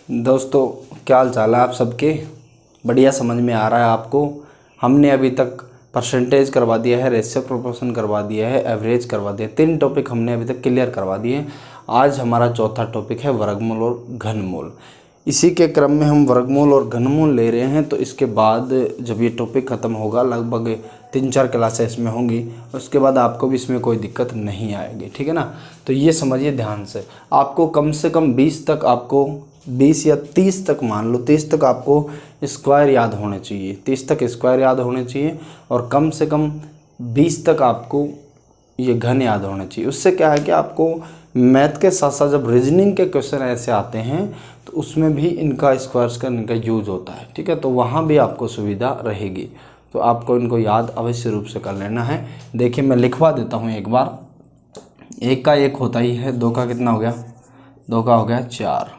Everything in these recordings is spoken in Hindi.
दोस्तों, क्या हाल चाल है आप सबके। बढ़िया समझ में आ रहा है आपको। हमने अभी तक परसेंटेज करवा दिया है, रेशियो प्रोपोर्शन करवा दिया है, एवरेज करवा दिया है। 3 टॉपिक हमने अभी तक क्लियर करवा दिए हैं। आज हमारा चौथा टॉपिक है वर्गमूल और घनमूल। इसी के क्रम में हम वर्गमूल और घनमूल ले रहे हैं। तो इसके बाद जब ये टॉपिक ख़त्म होगा, लगभग 3-4 क्लासेस इसमें होंगी, उसके बाद आपको भी इसमें कोई दिक्कत नहीं आएगी। ठीक है ना। तो ये समझिए ध्यान से, आपको कम से कम 20 तक, आपको 20 या 30 तक, मान लो 30 तक आपको स्क्वायर याद होने चाहिए। 30 तक स्क्वायर याद होने चाहिए और कम से कम 20 तक आपको ये घन याद होने चाहिए। उससे क्या है कि आपको मैथ के साथ साथ जब रीजनिंग के क्वेश्चन ऐसे आते हैं तो उसमें भी इनका स्क्वायर्स का इनका यूज होता है। ठीक है, तो वहाँ भी आपको सुविधा रहेगी। तो आपको इनको याद अवश्य रूप से कर लेना है। देखिए मैं लिखवा देता हूँ एक बार। 1 का 1 होता ही है, 2 का कितना हो गया, 2 का हो गया 4,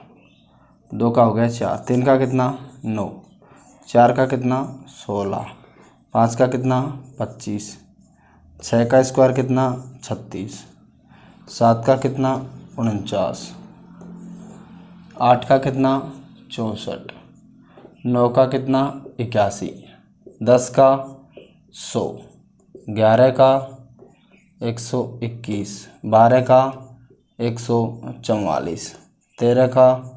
2 का हो गया 4, 3 का कितना 9, 4 का कितना 16, 5 का कितना 25, 6 का स्क्वायर कितना 36, 7 का कितना 49, 8 का कितना 64, 9 का कितना 81, 10 का 100, 11 का 121, 12 का 144, 13 का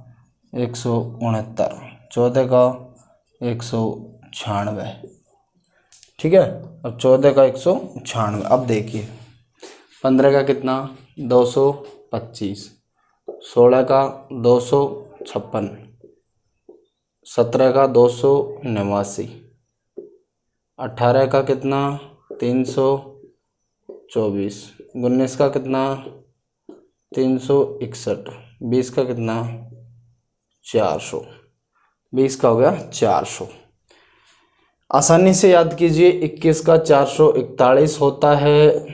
169, 14 का 196। ठीक है, अब 14 का 196। अब देखिए 15 का कितना 225, 16 का 256, 17 का 289, 18 का कितना 324, 19 का कितना 361, 20 का कितना 400, 20 का हो गया 400। आसानी से याद कीजिए। 21 का 441 होता है।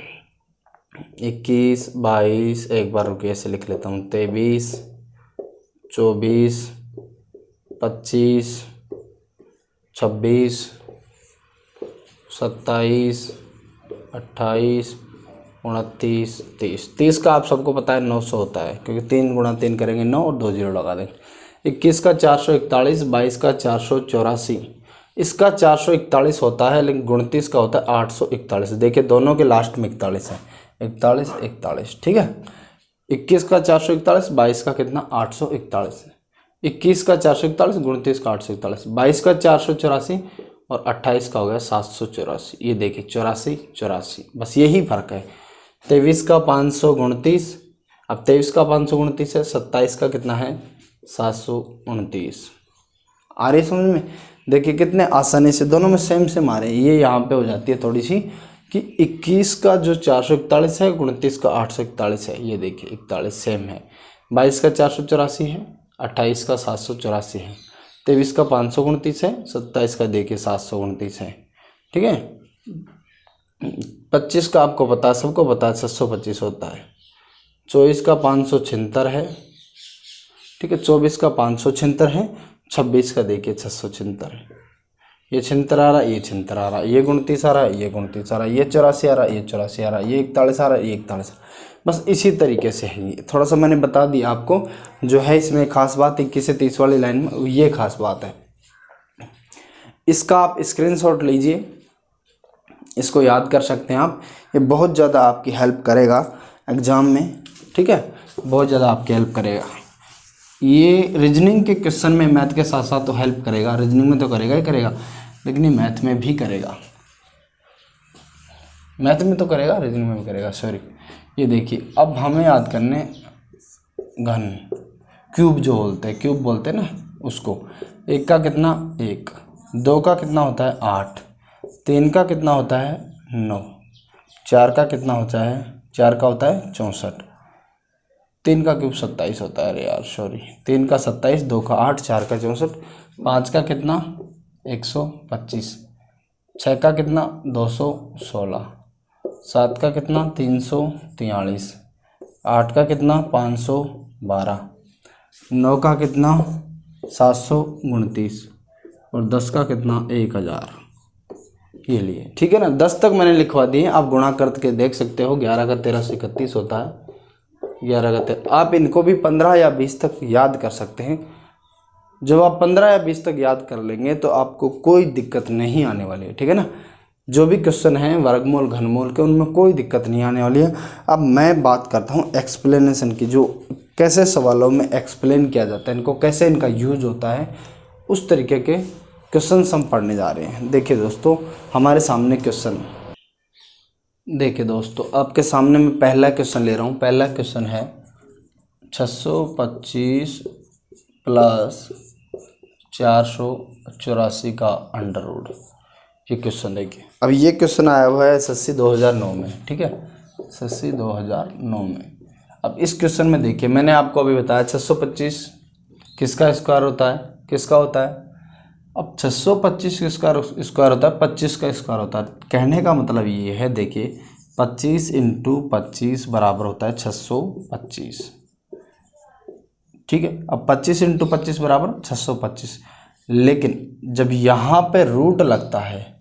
21, 22, एक बार रुकिए ऐसे लिख लेता हूँ, 23, 24, 25, 26, 27, 28, 29, 30। 30 का आप सबको पता है 900 होता है, क्योंकि 3 गुणा 3 करेंगे 9 और 2 जीरो लगा देंगे। 21 का 441, 22 का 484, इसका 441 होता है, लेकिन 29 का होता है 841। देखिए दोनों के लास्ट में 41 है, 41, 41। ठीक है, 21 का 441, 22 का कितना 841 है। 21 का 441, 29 का 841, 22 का 484 और 28 का हो गया 784। ये देखिए 84, 84, बस यही फर्क है। 23 का 529, अब 23 का 529 है, 27 का कितना है 729। आ रही समझ में। देखिए कितने आसानी से दोनों में सेम सेम आ रहे हैं। ये यहाँ पे हो जाती है थोड़ी सी कि 21 का जो 441 है, 29 का 841 है। ये देखिए 41 सेम है। 22 का 484 है, 28 का 784 है, 23 का 529 है, 27 का देखिए 729 है। ठीक है, 25 का आपको पता है, सबको पता है 725 होता है। 24 का 576 है। ठीक है, 24 का 576 है। 26 का देखिए 676 है। ये 76 आ रहा है, ये 76 आ रहा है, ये 29 आ रहा है, ये 29 आ रहा है, ये 84 आ रहा है, ये 84 आ रहा है, ये 41 आ रहा है, ये 41। बस इसी तरीके से है। ये थोड़ा सा मैंने बता दिया आपको। जो है इसमें खास बात 21 से 30 वाली लाइन में ये खास बात है। इसका आप स्क्रीनशॉट लीजिए, इसको याद कर सकते हैं आप। ये बहुत ज़्यादा आपकी हेल्प करेगा एग्ज़ाम में। ठीक है, बहुत ज़्यादा आपकी हेल्प करेगा। ये रीजनिंग के क्वेश्चन में मैथ के साथ साथ तो हेल्प करेगा, रीजनिंग में तो करेगा ही करेगा, लेकिन ये मैथ में भी करेगा। मैथ में तो करेगा, रीजनिंग में भी करेगा, सॉरी। ये देखिए अब हमें याद करने घन, क्यूब जो बोलते हैं, क्यूब बोलते हैं ना उसको। 1 का कितना 1, 2 का कितना होता है 8, 3 का कितना होता है 9, 4 का कितना होता है 4 का होता है 64, 3 का क्यूब 27 होता है। अरे यार सॉरी, 3 का 27, 2 का 8, 4 का 64, 5 का कितना 125, 6 का कितना 216, 7 का कितना 343, 8 का कितना 512, 9 का कितना 729 और 10 का कितना 1000। ये लिए ठीक है ना। 10 तक मैंने लिखवा दिए, आप गुणा करके देख सकते हो। 11 का 1331 होता है, 11 का 13। आप इनको भी 15 या 20 तक याद कर सकते हैं। जब आप 15 या 20 तक याद कर लेंगे तो आपको कोई दिक्कत नहीं आने वाली है, ठीक है ना। जो भी क्वेश्चन हैं वर्गमूल घनमूल के, उनमें कोई दिक्कत नहीं आने वाली है। अब मैं बात करता हूँ एक्सप्लेनेशन की, जो कैसे सवालों में एक्सप्लेन किया जाता है, इनको कैसे इनका यूज होता है, उस तरीके के क्वेश्चन हम पढ़ने जा रहे हैं। देखिए दोस्तों, हमारे सामने क्वेश्चन, देखिए दोस्तों आपके सामने मैं पहला क्वेश्चन ले रहा हूँ। पहला क्वेश्चन है 625 प्लस 484 का अंडर रूट। ये क्वेश्चन देखिए, अब ये क्वेश्चन आया हुआ है एसएससी 2009 में, ठीक है, एसएससी 2009 में। अब इस क्वेश्चन में देखिए, मैंने आपको अभी बताया 625 किसका स्क्वायर होता है, किसका होता है। अब 625 किसका स्क्वायर होता है, 25 का स्क्वायर होता है। कहने का मतलब ये है, देखिए 25 × 25 बराबर होता है 625, ठीक है। अब 25 × 25 बराबर 625, लेकिन जब यहाँ पे रूट लगता है,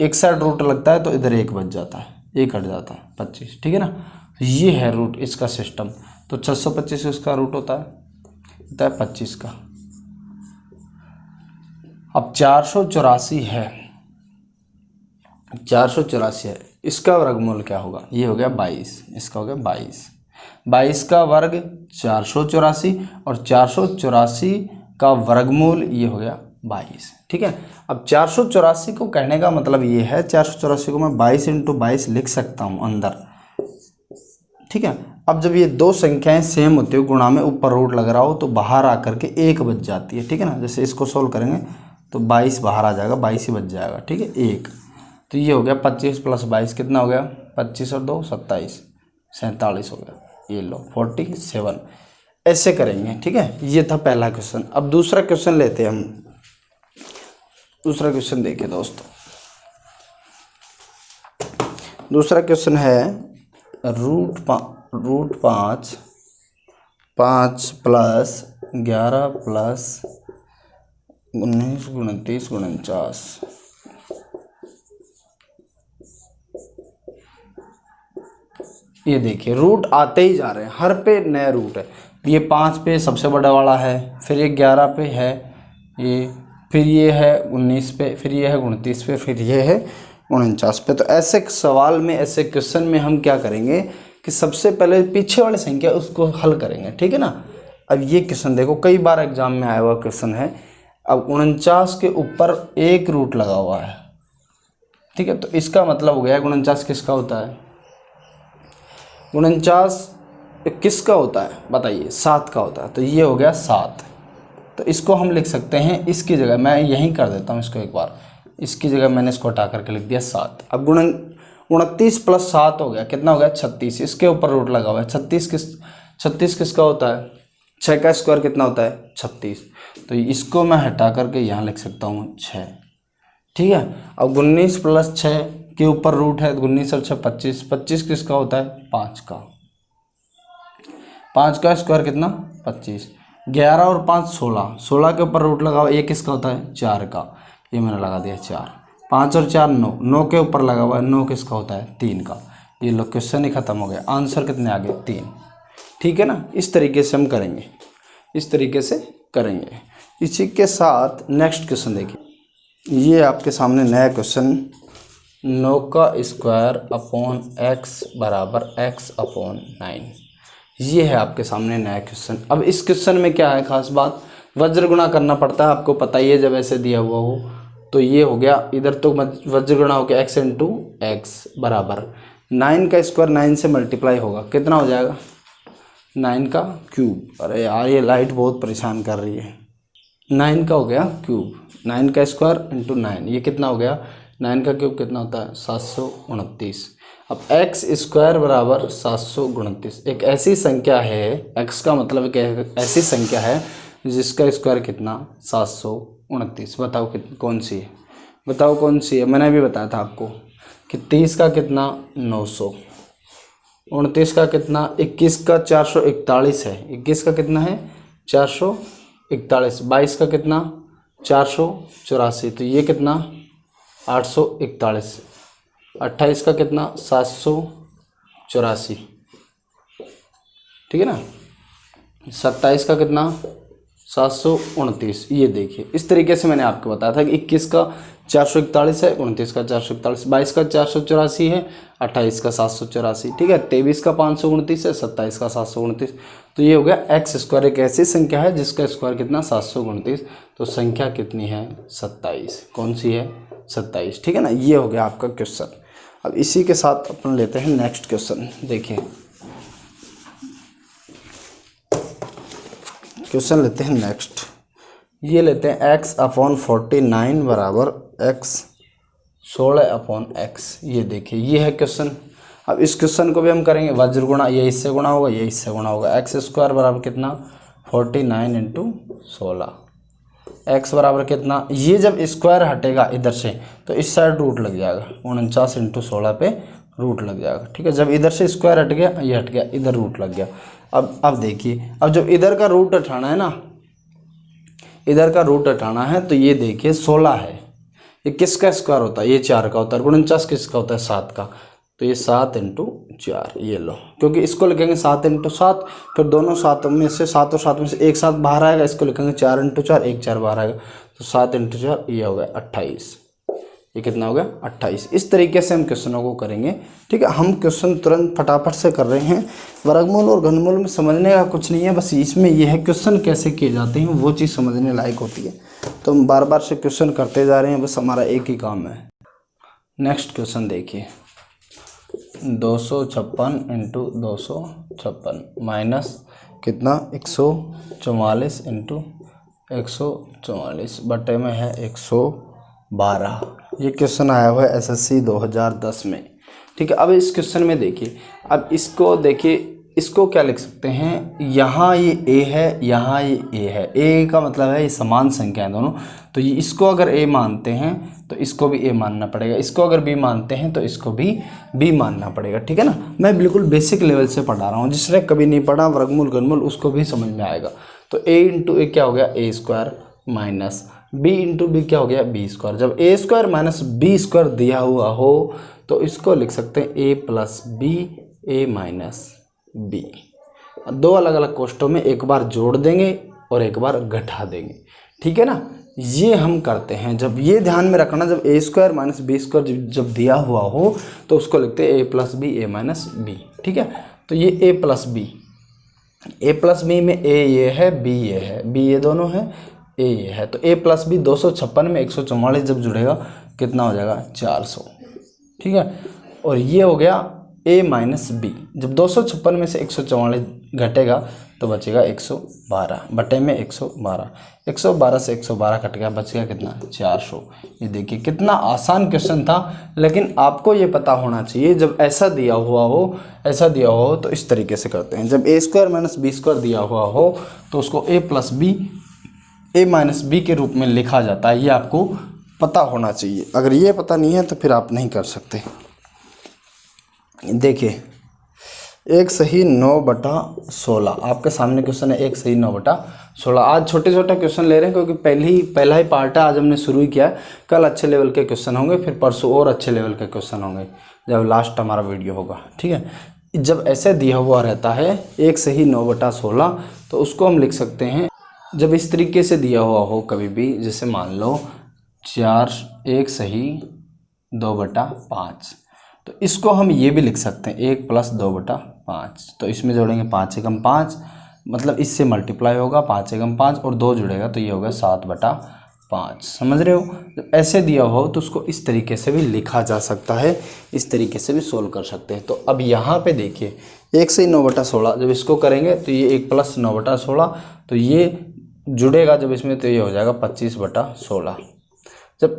एक साइड रूट लगता है तो इधर एक बच जाता है, एक हट जाता है 25, ठीक है ना। ये है रूट इसका सिस्टम। तो 625 इसका रूट होता है 25 का। अब 484 है, 484 है, इसका वर्गमूल क्या होगा, ये हो गया 22, इसका हो गया 22, 22 का वर्ग 484 और 484 का वर्गमूल ये हो गया 22, ठीक है। अब 484 को कहने का मतलब ये है, 484 को मैं 22 × 22 लिख सकता हूँ अंदर, ठीक है। अब जब ये दो संख्याएं सेम होती है, गुणा में ऊपर रूट लग रहा हो तो बाहर आकर के एक बच जाती है, ठीक है ना। जैसे इसको सोल्व करेंगे तो 22 बाहर आ जाएगा, 22 ही बच जाएगा, ठीक है, एक। तो ये हो गया 25 + 22 कितना हो गया, 25 और 2 27, 47 हो गया। ये लो 47, ऐसे करेंगे, ठीक है। ये था पहला क्वेश्चन। अब दूसरा क्वेश्चन लेते हैं हम। दूसरा क्वेश्चन देखिए दोस्तों, दूसरा क्वेश्चन है रूट 5 5 + 11 + 19 29 49। ये देखिए रूट आते ही जा रहे हैं, हर पे नया रूट है। ये 5 पे सबसे बड़ा वाला है, फिर ये 11 पे है, ये फिर ये है 19 पे, फिर ये है 29 पे, फिर ये है 49 पे। तो ऐसे सवाल में, ऐसे क्वेश्चन में हम क्या करेंगे कि सबसे पहले पीछे वाली संख्या उसको हल करेंगे, ठीक है ना। अब ये क्वेश्चन देखो, कई बार एग्जाम में आया हुआ क्वेश्चन है। अब 49 के ऊपर एक रूट लगा हुआ है, ठीक है। तो इसका मतलब हो गया 49 किसका होता है, 49 किसका होता है बताइए, 7 का होता है। तो ये हो गया 7। तो इसको हम लिख सकते हैं, इसकी जगह मैं यहीं कर देता हूँ इसको एक बार, इसकी जगह मैंने इसको हटा करके लिख दिया 7। अब 29 + 7 हो गया, कितना हो गया 36। इसके ऊपर रूट लगा हुआ है, 36 किसका होता है, 6 का स्क्वायर कितना होता है 36। तो इसको मैं हटा करके यहाँ लिख सकता हूँ 6, ठीक है। अब 19 + 6 के ऊपर रूट है, 19 और 6 25, 25 किसका होता है 5 का, 5 का स्क्वायर कितना 25। 11 और 5 16, 16 के ऊपर रूट लगा हुआ, ये किसका होता है 4 का, ये मैंने लगा दिया 4। 5 और 4 9, 9 के ऊपर लगा हुआ है, 9 किसका होता है 3 का। ये लो क्वेश्चन ही खत्म हो गया, आंसर कितने आ गए 3, ठीक है ना। इस तरीके से हम करेंगे, इस तरीके से करेंगे। इसी के साथ नेक्स्ट क्वेश्चन देखिए, ये आपके सामने नया क्वेश्चन, 9 का स्क्वायर अपॉन x बराबर x/9। ये है आपके सामने नया क्वेश्चन। अब इस क्वेश्चन में क्या है खास बात, वज्र गुणा करना पड़ता है, आपको पता ही है जब ऐसे दिया हुआ हो। तो ये हो गया, इधर तो वज्र गुणा हो गया x × x बराबर 9 का स्क्वायर 9 से मल्टीप्लाई होगा, कितना हो जाएगा 9 का क्यूब। अरे यार ये लाइट बहुत परेशान कर रही है। 9 का हो गया क्यूब, 9 का स्क्वायर × 9, ये कितना हो गया 9 का क्यूब कितना होता है 729। अब x स्क्वायर बराबर 729 एक ऐसी संख्या है, x का मतलब एक ऐसी संख्या है जिसका स्क्वायर कितना 729। बताओ कौन सी है, बताओ कौन सी है। मैंने अभी बताया था आपको कि 30 का कितना 900, 29 का कितना, 21 का 441 है, 21 का कितना है 441, 22 का कितना 484, तो ये कितना 841, 28 का कितना 784, ठीक है ना। 27 का कितना 729। ये देखिए इस तरीके से मैंने आपको बताया था कि 21 का 441 है, 29 का 441, 22 का 484 है, 28 का 784, ठीक है, 23 का 529 है, 27 का 729। तो ये हो गया एक्स स्क्वायर एक ऐसी संख्या है जिसका स्क्वायर कितना 729। तो संख्या कितनी है 27। कौन सी है 27, ठीक है ना। ये हो गया आपका क्वेश्चन। अब इसी के साथ अपन लेते हैं नेक्स्ट क्वेश्चन। देखिए क्वेश्चन लेते हैं नेक्स्ट। ये लेते हैं x/49 बराबर x 16/x। ये देखिए ये है क्वेश्चन। अब इस क्वेश्चन को भी हम करेंगे वज्र गुणा, ये इससे गुणा होगा, ये इससे गुणा होगा। एक्स स्क्वायर बराबर कितना 49 × 16। x बराबर कितना, ये जब स्क्वायर हटेगा इधर से तो इस साइड रूट लग जाएगा, 49 × 16 पे रूट लग जाएगा, ठीक है। जब इधर से स्क्वायर हट गया, ये हट गया, इधर रूट लग गया। अब देखिए, अब जब इधर का रूट हटाना है ना, इधर का रूट हटाना है, तो ये देखिए 16 है, ये किसका स्क्वायर होता है, ये 4 का होता है। 49 किसका होता है 7 का, तो ये 7 × 4, ये लो, क्योंकि इसको लिखेंगे 7 × 7, फिर दोनों सातों में से 7 और 7 में से एक साथ बाहर आएगा, इसको लिखेंगे 4 × 4, एक 4 बाहर आएगा, तो 7 × 4 ये हो गया 28। ये कितना हो गया 28। इस तरीके से हम क्वेश्चनों को करेंगे, ठीक है। हम क्वेश्चन तुरंत फटाफट से कर रहे हैं। वर्गमूल और घनमूल में समझने का कुछ नहीं है, बस इसमें यह है क्वेश्चन कैसे किए जाते हैं वो चीज़ समझने लायक होती है। तो हम बार बार से क्वेश्चन करते जा रहे हैं, बस हमारा एक ही काम है। नेक्स्ट क्वेश्चन देखिए, 256 × 256 माइनस कितना 144 × 144 बटे में है 112। ये क्वेश्चन आया हुआ है SSC 2010 में, ठीक है। अब इस क्वेश्चन में देखिए, अब इसको देखिए, इसको क्या लिख सकते हैं, यहाँ ये a है, यहाँ ये a है। a का मतलब है ये समान संख्या है दोनों, तो ये इसको अगर a मानते हैं तो इसको भी a मानना पड़ेगा, इसको अगर b मानते हैं तो इसको भी b मानना पड़ेगा, ठीक है ना। मैं बिल्कुल बेसिक लेवल से पढ़ा रहा हूँ, जिसने कभी नहीं पढ़ा वर्गमूल घनमूल उसको भी समझ में आएगा। तो a × a क्या हो गया a² माइनस b × b क्या हो गया b²। जब a² माइनस b² दिया हुआ हो तो इसको लिख सकते हैं a + b a - b। दो अलग अलग कोष्ठों में एक बार जोड़ देंगे और एक बार घटा देंगे, ठीक है ना। ये हम करते हैं, जब ये ध्यान में रखना, जब a² माइनस b² जब दिया हुआ हो तो उसको लिखते हैं a + b a - b, ठीक है। तो ये a + b में a ये है, b ये है, b ये दोनों है, a ये है। तो a + b 256 में 144 जब जुड़ेगा कितना हो जाएगा 400, ठीक है। और ये हो गया a - b। जब 256 में से 144 घटेगा तो बचेगा 112 बटे में 112। 112 से 112 कट गया, बच गया कितना 400। ये देखिए कितना आसान क्वेश्चन था, लेकिन आपको ये पता होना चाहिए जब ऐसा दिया हुआ हो तो इस तरीके से करते हैं। जब a² माइनस b² दिया हुआ हो तो उसको a + b a - b के रूप में लिखा जाता है, ये आपको पता होना चाहिए। अगर ये पता नहीं है तो फिर आप नहीं कर सकते। देखिए 1 सही 9/16 आपके सामने क्वेश्चन है, 1 सही 9/16। आज छोटे छोटे क्वेश्चन ले रहे हैं क्योंकि पहला ही पार्ट है, आज हमने शुरू ही किया है। कल अच्छे लेवल के क्वेश्चन होंगे, फिर परसों और अच्छे लेवल के क्वेश्चन होंगे जब लास्ट हमारा वीडियो होगा, ठीक है। जब ऐसे दिया हुआ रहता है 1 सही 9/16 तो उसको हम लिख सकते हैं, जब इस तरीके से दिया हुआ हो कभी भी, जैसे मान लो 1 सही 2/5, तो इसको हम ये भी लिख सकते हैं 1 + 2/5। तो इसमें जोड़ेंगे 5 × 5, मतलब इससे मल्टीप्लाई होगा 5 × 5 और 2 जुड़ेगा तो ये होगा 7/5। समझ रहे हो। जब ऐसे दिया हो तो उसको इस तरीके से भी लिखा जा सकता है, इस तरीके से भी सोल्व कर सकते हैं। तो अब यहाँ पे देखिए 1 सही 9/16, जब इसको करेंगे तो ये 1 + 9/16, तो ये जुड़ेगा जब इसमें तो ये हो जाएगा 25/16। जब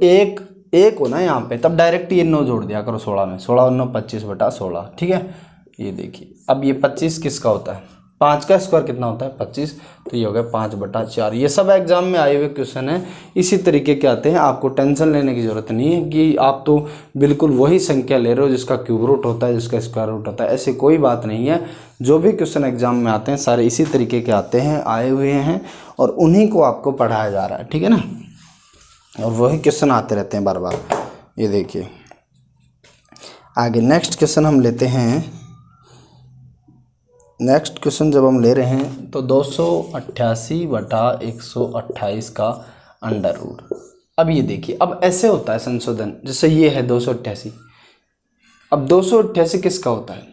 एक हो ना यहाँ पे, तब डायरेक्ट ये 9 जोड़ दिया करो 16 में, 16 और 9 25/16, ठीक है। ये देखिए अब ये 25 किसका होता है, 5 का स्क्वायर कितना होता है 25, तो ये हो गया 5/4। ये सब एग्जाम में आए हुए क्वेश्चन है, इसी तरीके के आते हैं। आपको टेंशन लेने की ज़रूरत नहीं है कि आप तो बिल्कुल वही संख्या ले रहे हो जिसका क्यूब रूट होता है, जिसका स्क्वायर रूट होता है, ऐसी कोई बात नहीं है। जो भी क्वेश्चन एग्जाम में आते हैं सारे इसी तरीके के आते हैं, आए हुए हैं, और उन्हीं को आपको पढ़ाया जा रहा है, ठीक है ना। और वही क्वेश्चन आते रहते हैं बार बार। ये देखिए आगे नेक्स्ट क्वेश्चन हम लेते हैं नेक्स्ट क्वेश्चन जब हम ले रहे हैं तो 288/128 का अंडर रूट। अब ये देखिए, अब ऐसे होता है संशोधन, जैसे ये है 288। अब 288 किसका होता है,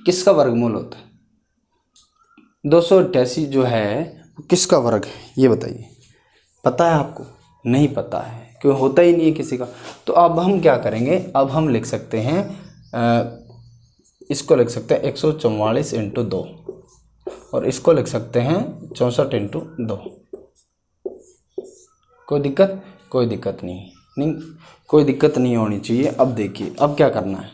किसका वर्गमूल होता है? 288 जो है किसका वर्ग है, ये बताइए। पता है आपको? नहीं पता है, क्यों? होता ही नहीं है किसी का। तो अब हम क्या करेंगे, अब हम लिख सकते हैं इसको लिख सकते हैं 144 × 2 और इसको लिख सकते हैं 64 × 2। कोई दिक्कत? कोई दिक्कत नहीं, कोई दिक्कत नहीं होनी चाहिए। अब देखिए, अब क्या करना है।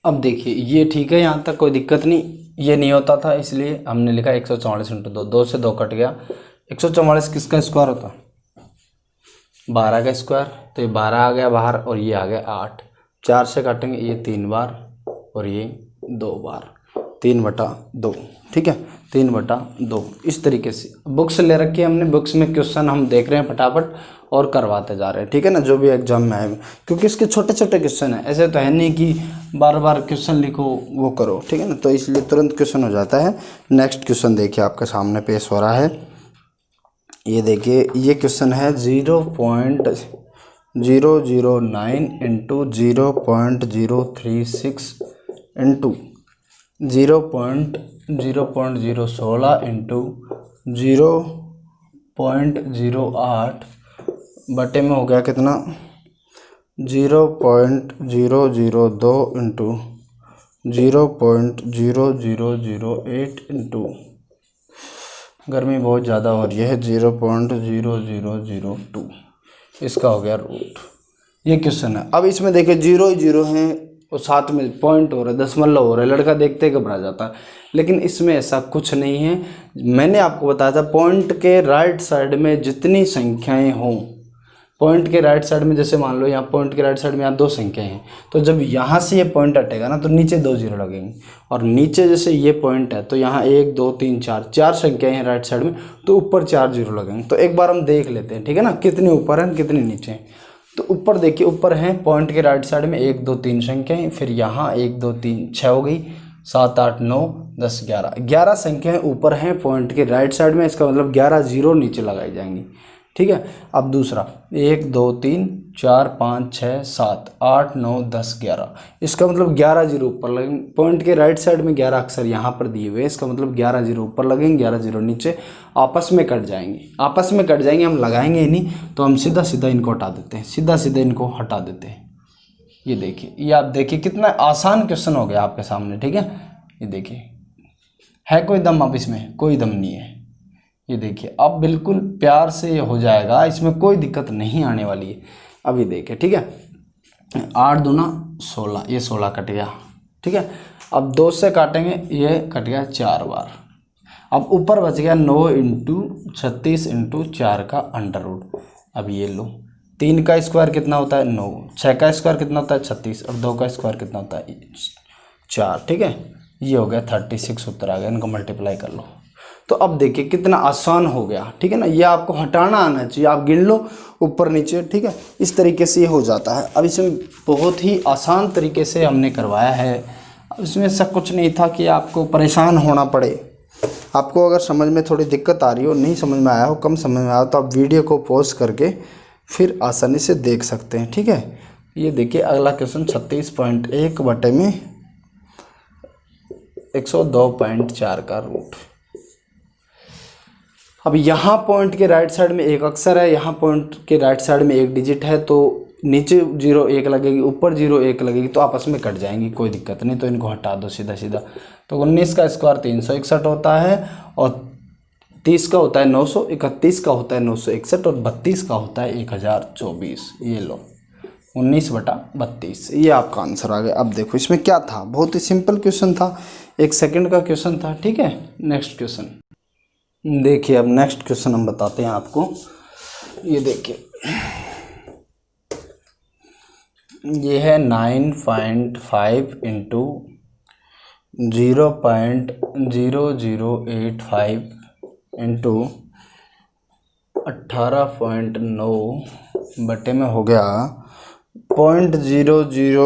अब देखिए, ये ठीक है, यहाँ तक कोई दिक्कत नहीं। ये नहीं होता था, इसलिए हमने लिखा 144 × 2। 2 से 2 कट गया। 144 किसका स्क्वायर होता? 12 का स्क्वायर। तो ये 12 आ गया बाहर और ये आ गया 8। 4 से काटेंगे, ये 3 बार और ये 2 बार, 3/2। ठीक है, 3/2। इस तरीके से बुक्स ले रखी है हमने, बुक्स में क्वेश्चन हम देख रहे हैं फटाफट और करवाते जा रहे हैं। ठीक है ना, जो भी एग्जाम में आए, क्योंकि इसके छोटे छोटे क्वेश्चन हैं, ऐसे तो है नहीं कि बार बार क्वेश्चन लिखो वो करो। ठीक है ना, तो इसलिए तुरंत क्वेश्चन हो जाता है। नेक्स्ट क्वेश्चन देखिए आपके सामने पेश हो रहा है। ये देखिए, ये क्वेश्चन है 0.009 × 0.036 × 0.016 × 0.08 बटे में हो गया कितना, 0.002 × 0.0008 × गर्मी बहुत ज़्यादा हो रही है, 0.0002। इसका हो गया रूट। ये क्वेश्चन है। अब इसमें देखिए 0 ही 0 हैं और साथ में पॉइंट हो रहा है, दशमलव हो रहा है। लड़का देखते घबरा जाता है, लेकिन इसमें ऐसा कुछ नहीं है। मैंने आपको बताया था पॉइंट के राइट साइड में जितनी संख्याएं हों, पॉइंट के राइट साइड में, जैसे मान लो यहाँ पॉइंट के राइट साइड में यहाँ 2 संख्याएं हैं, तो जब यहाँ से ये पॉइंट हटेगा ना तो नीचे 2 0 लगेंगे। और नीचे जैसे ये पॉइंट है तो यहाँ 1 2 3 4 संख्याएं हैं राइट साइड में, तो ऊपर 4 0 लगेंगे। तो एक बार हम देख लेते हैं, ठीक है ना, कितने ऊपर हैं कितने नीचे हैं। तो ऊपर देखिए, ऊपर हैं पॉइंट के राइट साइड में 1 2 3 संख्याएं, फिर यहाँ 1 2 3 6 हो गई, 7 8 9 10 11 संख्याएं ऊपर हैं पॉइंट के राइट साइड में। इसका मतलब 11 0 नीचे लगाई जाएंगी। ठीक है, अब दूसरा 1 2 3 4 5 6 7 8 9 10 11, इसका मतलब 11 0 ऊपर लगेंगे। पॉइंट के राइट साइड में 11 अक्षर यहाँ पर दिए हुए हैं, इसका मतलब 11 0 ऊपर लगेंगे, 11 0 नीचे, आपस में कट जाएंगे। आपस में कट जाएंगे, हम लगाएंगे ही नहीं, तो हम सीधा सीधा इनको हटा देते हैं, सीधा सीधा इनको हटा देते हैं। ये देखिए, ये आप देखिए कितना आसान क्वेश्चन हो गया आपके सामने। ठीक है, ये देखिए, है कोई दम अब इसमें? कोई दम नहीं है। ये देखिए, अब बिल्कुल प्यार से ये हो जाएगा, इसमें कोई दिक्कत नहीं आने वाली है। अब ये देखिए, ठीक है, 8 दूना 16, ये 16 कट गया। ठीक है, अब 2 से काटेंगे, ये कट गया 4 बार। अब ऊपर बच गया 9 × 36 × 4 का अंडर रूट। अब ये लो, 3 का स्क्वायर कितना होता है 9, 6 का स्क्वायर कितना होता है 36 और 2 का स्क्वायर कितना होता है 4। ठीक है, ये हो गया 36 उत्तर आ गया, इनको मल्टीप्लाई कर लो। तो अब देखिए कितना आसान हो गया। ठीक है ना, ये आपको हटाना आना चाहिए, आप गिन लो ऊपर नीचे। ठीक है, इस तरीके से ये हो जाता है। अब इसमें बहुत ही आसान तरीके से हमने करवाया है। अब इसमें ऐसा कुछ नहीं था कि आपको परेशान होना पड़े। आपको अगर समझ में थोड़ी दिक्कत आ रही हो, नहीं समझ में आया हो, कम समझ में आया हो, तो आप वीडियो को पॉज करके फिर आसानी से देख सकते हैं। ठीक है, ये देखिए अगला क्वेश्चन 36.1 बटे में 102.4 का रूट। अब यहाँ पॉइंट के राइट साइड में एक अक्षर है, यहाँ पॉइंट के राइट साइड में एक डिजिट है, तो नीचे 0 1 लगेगी, ऊपर 0 1 लगेगी, तो आपस में कट जाएंगी, कोई दिक्कत नहीं। तो इनको हटा दो सीधा सीधा। तो 19 का स्क्वायर 361 होता है और 30 का होता है 900, 31 का होता है 961 और 32 का होता है 1024। ये लो 19/32, ये आपका आंसर आ गया। अब देखो इसमें क्या था, बहुत ही सिंपल क्वेश्चन था, 1 सेकंड का क्वेश्चन था। ठीक है, नेक्स्ट क्वेश्चन देखिए। अब नेक्स्ट क्वेश्चन हम बताते हैं आपको। ये देखिए, ये है 9.5 × 0.0085 × 18.9 बटे में हो गया 0.0017 ×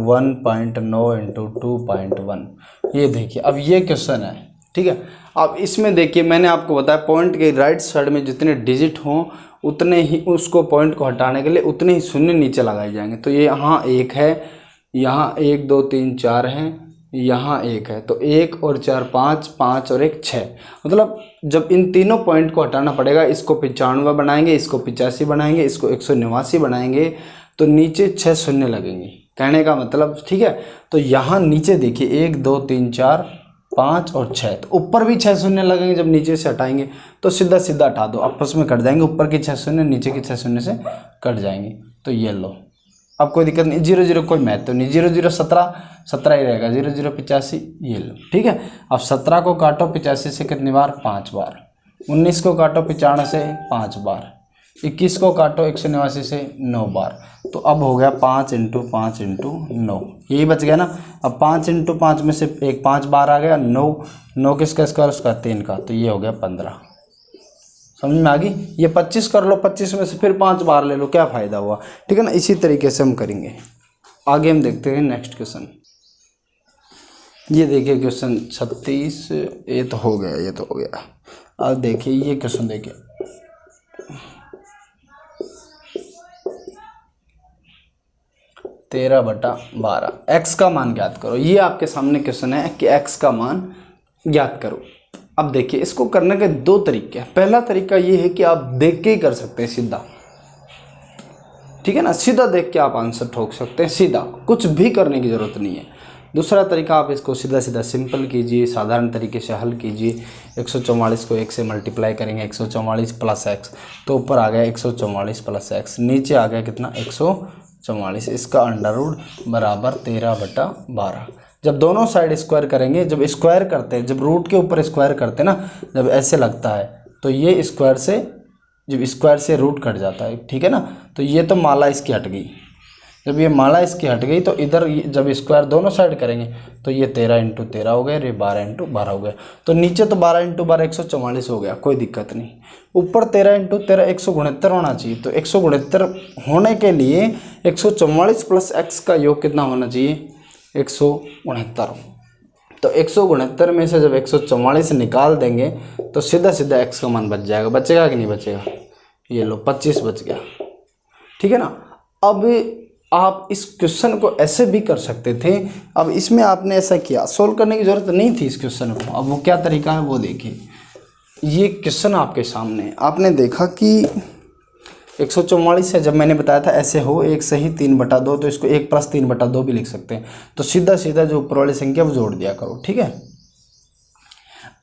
1.9 × 2.1। ये देखिए अब ये क्वेश्चन है, ठीक है। अब इसमें देखिए मैंने आपको बताया पॉइंट के राइट साइड में जितने डिजिट हों उतने ही उसको पॉइंट को हटाने के लिए उतने ही शून्य नीचे लगाए जाएंगे। तो ये यहाँ 1 है, यहाँ 1 2 3 4 हैं, यहाँ 1 है, तो 1 और 4 5, 5 और 1 6। मतलब जब इन तीनों पॉइंट को हटाना पड़ेगा, इसको 95 बनाएंगे, इसको 85 बनाएंगे, इसको 189 बनाएंगे, तो नीचे 6 शून्य लगेंगे, कहने का मतलब, ठीक है। तो यहाँ नीचे देखिए 1 2 3 4 5 और 6, तो ऊपर भी 6 शून्य लगेंगे। जब नीचे से हटाएंगे तो सीधा सीधा हटा दो, आपस में कट जाएंगे, ऊपर की 6 शून्य नीचे की 6 शून्य से कट जाएंगे। तो ये लो, अब कोई दिक्कत नहीं, 0 0 कोई महत्व नहीं, 0 0 17 17 ही रहेगा, 0 0 85, ये लो, ठीक है। अब 17 को काटो 85 से कितनी बार, 5 बार, 19 को काटो 95 से 5 बार, 21 को काटो 189 से 9 बार। तो अब हो गया 5 × 5 × 9, यही बच गया ना। अब 5 × 5 में से एक 5 बार आ गया, 9 किसका स्क्वायर, उसका 3 का, तो ये हो गया 15। समझ में आ गई। ये 25 कर लो, 25 में से फिर 5 बार ले लो, क्या फ़ायदा हुआ, ठीक है ना। इसी तरीके से हम करेंगे। आगे हम देखते हैं नेक्स्ट क्वेश्चन। ये देखिए क्वेश्चन 36, ये तो हो गया, ये तो हो गया। अब देखिए ये क्वेश्चन देखिए, तेरह बटा 12, एक्स का मान ज्ञात करो। ये आपके सामने क्वेश्चन है कि एक्स का मान ज्ञात करो। अब देखिए इसको करने के दो तरीके हैं। पहला तरीका ये है कि आप देख के ही कर सकते हैं सीधा, ठीक है ना, सीधा देख के आप आंसर ठोक सकते हैं, सीधा, कुछ भी करने की ज़रूरत नहीं है। दूसरा तरीका, आप इसको सीधा सीधा सिंपल कीजिए, साधारण तरीके से हल कीजिए। 144 को 1 से मल्टीप्लाई करेंगे, 144 + x, तो ऊपर आ गया 144 + x, नीचे आ गया कितना, 144, इसका अंडर रूट बराबर 13 बटा 12। जब दोनों साइड स्क्वायर करेंगे, जब स्क्वायर करते हैं, जब रूट के ऊपर स्क्वायर करते हैं ना, जब ऐसे लगता है तो ये स्क्वायर से, जब स्क्वायर से रूट कट जाता है, ठीक है ना। तो ये तो माला इसकी हट गई, जब ये माला इसकी हट गई तो इधर जब स्क्वायर दोनों साइड करेंगे तो ये 13 × 13 हो गया, ये 12 × 12 हो गया। तो नीचे तो 12 × 12 144 हो गया, कोई दिक्कत नहीं। ऊपर 13 × 13 169 होना चाहिए। तो 169 होने के लिए 144 + x का योग कितना होना चाहिए, 169। तो 169 में से जब 144 निकाल देंगे तो सीधा सीधा x का मान बच जाएगा। बचेगा कि नहीं बचेगा, ये लो 25 बच गया, ठीक है ना। अब आप इस क्वेश्चन को ऐसे भी कर सकते थे। अब इसमें आपने ऐसा किया, सोल्व करने की ज़रूरत नहीं थी इस क्वेश्चन को। अब वो क्या तरीका है वो देखिए। ये क्वेश्चन आपके सामने, आपने देखा कि 144 है, जब मैंने बताया था ऐसे हो 1 से ही 3/2, तो इसको 1 + 3/2 भी लिख सकते हैं। तो सीधा सीधा जो ऊपर वाली संख्या वो जोड़ दिया करो, ठीक है।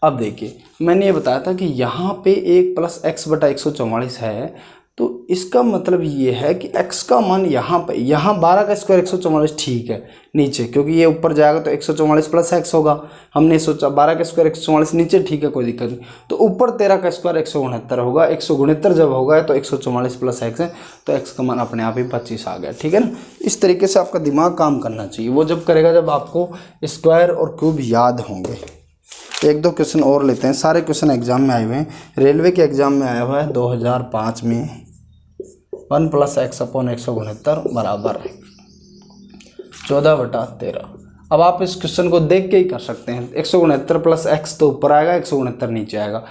अब देखिए मैंने ये बताया था कि यहाँ पे 1 + x/144 है, तो इसका मतलब ये है कि x का मान यहाँ पे, यहाँ 12 का स्क्वायर 144 ठीक है नीचे, क्योंकि ये ऊपर जाएगा तो 144 + x होगा। हमने सोचा 12 का स्क्वायर 144 नीचे, ठीक है कोई दिक्कत नहीं। तो ऊपर 13 का स्क्वायर 169 होगा, 169 जब होगा तो 144 + x है, तो x का मान अपने आप ही 25 आ गया, ठीक है ना। इस तरीके से आपका दिमाग काम करना चाहिए, वो जब करेगा जब आपको स्क्वायर और क्यूब याद होंगे। एक दो क्वेश्चन और लेते हैं, सारे क्वेश्चन एग्जाम में आए हुए हैं। रेलवे के एग्जाम में आया हुआ है 2005 में, 1 + x/169 बराबर 14/13। अब आप इस क्वेश्चन को देख के ही कर सकते हैं। 169 + x तो ऊपर आएगा, 169 नीचे आएगा,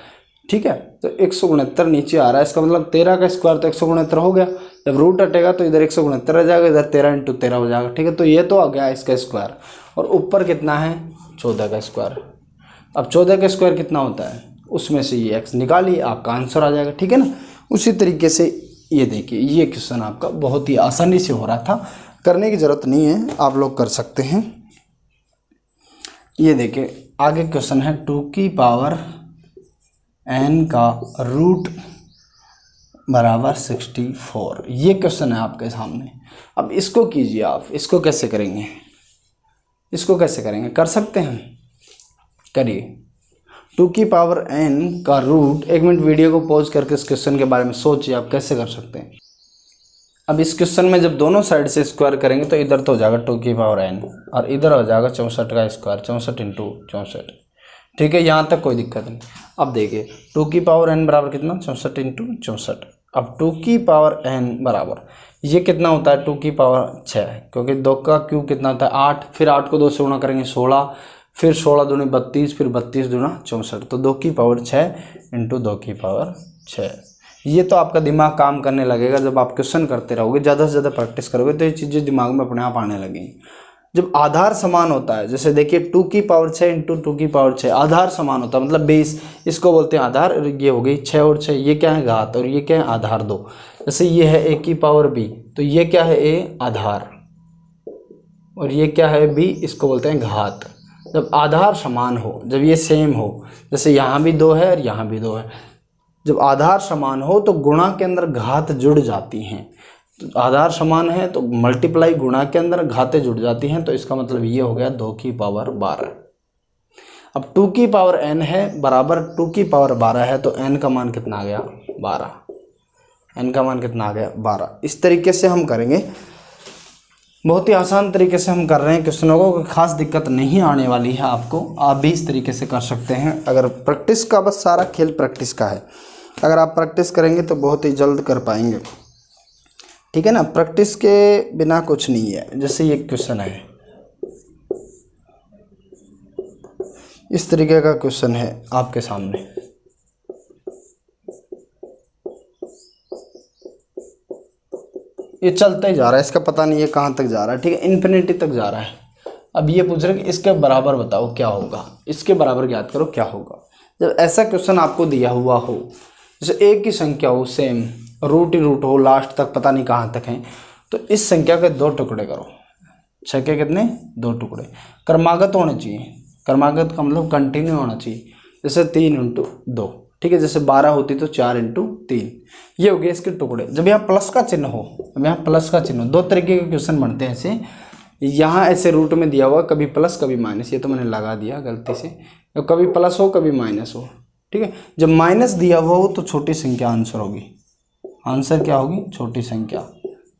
ठीक है। तो 169 नीचे आ रहा है, इसका मतलब 13 का स्क्वायर तो 169 हो गया। जब रूट हटेगा तो इधर 169 रह जाएगा, इधर 13 × 13 हो जाएगा, ठीक है। तो ये तो आ गया इसका स्क्वायर, और ऊपर कितना है 14 का स्क्वायर। अब 14 का स्क्वायर कितना होता है, उसमें से ये x निकालिए, आपका आंसर आ जाएगा, ठीक है ना। उसी तरीके से ये देखिए, ये क्वेश्चन आपका बहुत ही आसानी से हो रहा था, करने की ज़रूरत नहीं है, आप लोग कर सकते हैं। ये देखिए आगे क्वेश्चन है 2n का रूट बराबर 64। ये क्वेश्चन है आपके सामने। अब इसको कीजिए आप, इसको कैसे करेंगे, इसको कैसे करेंगे, कर सकते हैं, करिए। 2n का रूट, 1 मिनट वीडियो को पॉज करके इस क्वेश्चन के बारे में सोचिए आप कैसे कर सकते हैं। अब इस क्वेश्चन में जब दोनों साइड से स्क्वायर करेंगे तो इधर तो हो जाएगा 2n और इधर हो जाएगा 64 का स्क्वायर, 64 × 64, ठीक है। यहाँ तक कोई दिक्कत नहीं। अब देखिए 2n बराबर कितना, 64 × 64। अब 2n बराबर ये कितना होता है, 2 की पावर 6, क्योंकि 2 का क्यूब कितना होता है 8, फिर 8 को 2 से गुणा करेंगे 16, फिर 16 दूनी 32, फिर 32 दूना 64, तो 2 की पावर 6 इंटू 2 की पावर 6। ये तो आपका दिमाग काम करने लगेगा जब आप क्वेश्चन करते रहोगे, ज़्यादा से ज़्यादा प्रैक्टिस करोगे तो ये चीज़ें दिमाग में अपने आप आने लगेंगी। जब आधार समान होता है, जैसे देखिए 2 की पावर 6 इंटू 2 की पावर 6, आधार समान होता है मतलब बेस, इसको बोलते हैं आधार। ये हो गई 6 और 6, ये क्या है घात, और ये क्या है आधार 2। जैसे ये है a की पावर b, तो ये क्या है a आधार, और ये क्या है b, इसको बोलते हैं घात। जब आधार समान हो, जब ये सेम हो, जैसे यहाँ भी 2 है और यहाँ भी 2 है, जब आधार समान हो तो गुणा के अंदर घात जुड़ जाती हैं। तो आधार समान है तो मल्टीप्लाई गुणा के अंदर घातें जुड़ जाती हैं, तो इसका मतलब ये हो गया 2 की पावर 12। अब 2 की पावर n है बराबर 2 की पावर 12 है, तो n का मान कितना आ गया 12, n का मान कितना आ गया 12। इस तरीके से हम करेंगे, बहुत ही आसान तरीके से हम कर रहे हैं क्वेश्चनों को, कोई खास दिक्कत नहीं आने वाली है आपको। आप भी इस तरीके से कर सकते हैं, अगर प्रैक्टिस का, बस सारा खेल प्रैक्टिस का है। अगर आप प्रैक्टिस करेंगे तो बहुत ही जल्द कर पाएंगे, ठीक है ना। प्रैक्टिस के बिना कुछ नहीं है। जैसे ये क्वेश्चन है, इस तरीके का क्वेश्चन है आपके सामने, ये चलता ही जा रहा है, इसका पता नहीं है कहाँ तक जा रहा है, ठीक है, इन्फिनिटी तक जा रहा है। अब ये पूछ रहे कि इसके बराबर बताओ क्या होगा, इसके बराबर ज्ञात करो क्या होगा। जब ऐसा क्वेश्चन आपको दिया हुआ हो, जैसे एक की संख्या हो सेम, रूट ही रूट हो, लास्ट तक पता नहीं कहाँ तक है, तो इस संख्या के 2 टुकड़े करो। 6 के कितने 2 टुकड़े, क्रमागत होने चाहिए, क्रमागत का मतलब कंटिन्यू होना चाहिए। जैसे 3 इंटू 2, ठीक है, जैसे 12 होती तो 4 इंटू 3, ये हो गए इसके टुकड़े। जब यहाँ प्लस का चिन्ह हो, अब यहाँ प्लस का चिन्ह हो, 2 तरीके के क्वेश्चन बनते हैं ऐसे। यहाँ ऐसे रूट में दिया हुआ, कभी प्लस कभी माइनस, ये तो मैंने लगा दिया गलती से, तो कभी प्लस हो कभी माइनस हो, ठीक है। जब माइनस दिया हुआ हो तो छोटी संख्या आंसर होगी, आंसर क्या होगी छोटी संख्या।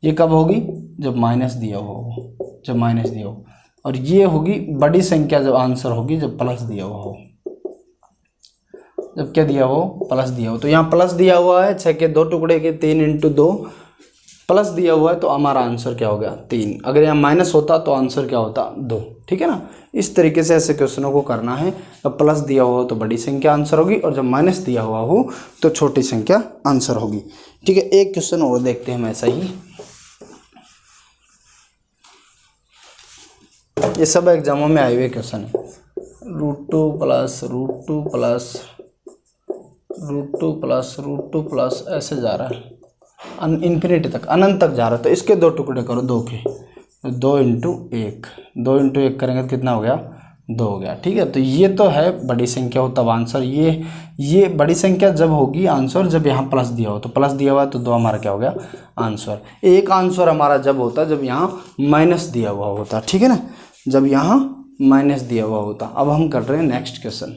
ये कब होगी जब माइनस दिया हुआ हो, जब माइनस दिया हो, और ये होगी बड़ी संख्या जब आंसर होगी जब प्लस दिया हुआ हो। जब क्या दिया हो प्लस दिया हो, तो यहाँ प्लस दिया हुआ है 6 के 2 टुकड़े के 3 इंटू 2, प्लस दिया हुआ है तो हमारा आंसर क्या हो गया 3। अगर यहाँ माइनस होता तो आंसर क्या होता 2, ठीक है ना। इस तरीके से ऐसे क्वेश्चनों को करना है। जब प्लस दिया हुआ हो तो बड़ी संख्या आंसर होगी, और जब माइनस दिया हुआ हो तो छोटी संख्या आंसर होगी, ठीक है। एक क्वेश्चन और देखते हैं हम ऐसा ही, ये सब एग्जामों में आए हुए क्वेश्चन है। √2 प्लस √2 प्लस √2 प्लस √2 प्लस ऐसे जा रहा है इन्फिनिटी तक, अनंत तक जा रहा है। तो इसके 2 टुकड़े करो 2 के, 2 इंटू 1, 2 इंटू 1 करेंगे तो कितना हो गया 2 हो गया, ठीक है। तो ये तो है बड़ी संख्या हो तब आंसर, ये बड़ी संख्या जब होगी आंसर जब यहाँ प्लस दिया हो, तो प्लस दिया हुआ तो 2 हमारा क्या हो गया आंसर। एक आंसर हमारा जब होता जब यहाँ माइनस दिया हुआ होता, ठीक है ना, जब यहाँ माइनस दिया हुआ होता। अब हम कर रहे हैं नेक्स्ट क्वेश्चन।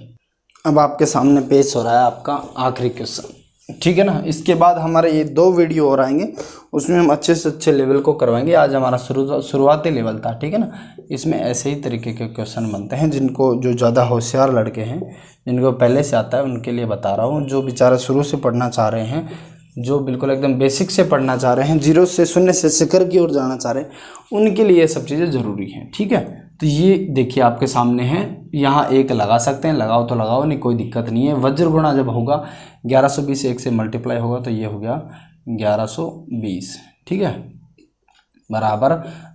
अब आपके सामने पेश हो रहा है आपका आखिरी क्वेश्चन, ठीक है ना। इसके बाद हमारे ये 2 वीडियो और आएंगे, उसमें हम अच्छे से अच्छे लेवल को करवाएंगे। आज हमारा शुरुआती लेवल था, ठीक है ना। इसमें ऐसे ही तरीके के क्वेश्चन बनते हैं, जिनको जो ज़्यादा होशियार लड़के हैं, जिनको पहले से आता है उनके लिए बता रहा हूँ। जो बेचारा शुरू से पढ़ना चाह रहे हैं, जो बिल्कुल एकदम बेसिक से पढ़ना चाह रहे हैं, 0 से 0 से शिखर की ओर जाना चाह रहे हैं, उनके लिए ये सब चीज़ें ज़रूरी हैं, ठीक है। तो ये देखिए आपके सामने है, यहाँ 1 लगा सकते हैं, लगाओ तो लगाओ, नहीं कोई दिक्कत नहीं है। वज्र गुणा जब होगा 1120 1 से मल्टीप्लाई होगा तो ये हो गया 1120, ठीक है, बराबर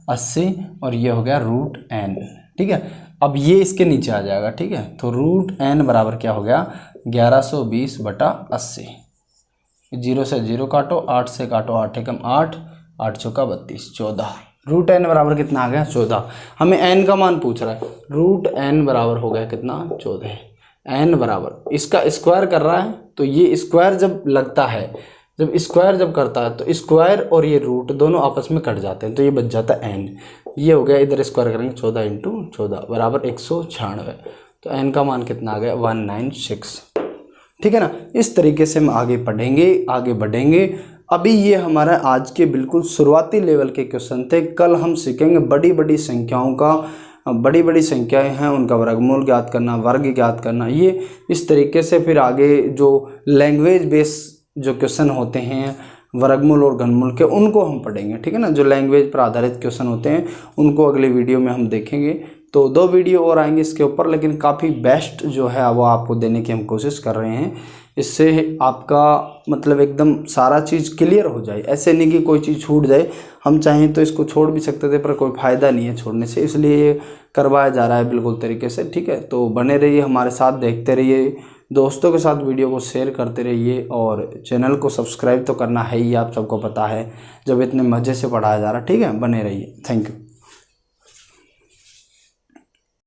80, और ये हो गया √n, ठीक है। अब ये इसके नीचे आ जाएगा, ठीक है। तो √n बराबर क्या हो गया 1120/80। 0 से 0 काटो, 8 से काटो, 8 एकम 8, 8 चौका 32, 14। √n बराबर कितना आ गया 14। हमें n का मान पूछ रहा है, √n बराबर हो गया कितना 14। n बराबर इसका स्क्वायर कर रहा है, तो ये स्क्वायर जब लगता है, जब स्क्वायर जब करता है तो स्क्वायर और ये रूट दोनों आपस में कट जाते हैं, तो ये बच जाता है n। ये हो गया, इधर स्क्वायर करेंगे 14 इंटू 14 बराबर 196, तो n का मान कितना आ गया 196, ठीक है ना। इस तरीके से हम आगे पढ़ेंगे, आगे बढ़ेंगे। अभी ये हमारा आज के बिल्कुल शुरुआती लेवल के क्वेश्चन थे। कल हम सीखेंगे बड़ी बड़ी संख्याओं का, बड़ी बड़ी संख्याएं हैं उनका वर्गमूल ज्ञात करना, वर्ग ज्ञात करना, ये इस तरीके से। फिर आगे जो लैंग्वेज बेस जो क्वेश्चन होते हैं वर्गमूल और घनमूल के, उनको हम पढ़ेंगे, ठीक है ना। जो लैंग्वेज पर आधारित क्वेश्चन होते हैं उनको अगले वीडियो में हम देखेंगे। तो 2 वीडियो और आएंगे इसके ऊपर, लेकिन काफ़ी बेस्ट जो है वो आपको देने की हम कोशिश कर रहे हैं। इससे आपका मतलब एकदम सारा चीज़ क्लियर हो जाए, ऐसे नहीं कि कोई चीज़ छूट जाए। हम चाहें तो इसको छोड़ भी सकते थे, पर कोई फ़ायदा नहीं है छोड़ने से, इसलिए ये करवाया जा रहा है बिल्कुल तरीके से। ठीक है, तो बने रहिए हमारे साथ, देखते रहिए, दोस्तों के साथ वीडियो को शेयर करते रहिए, और चैनल को सब्सक्राइब तो करना है ही, आप सबको पता है जब इतने मज़े से पढ़ाया जा रहा है। ठीक है, बने रहिए, थैंक यू।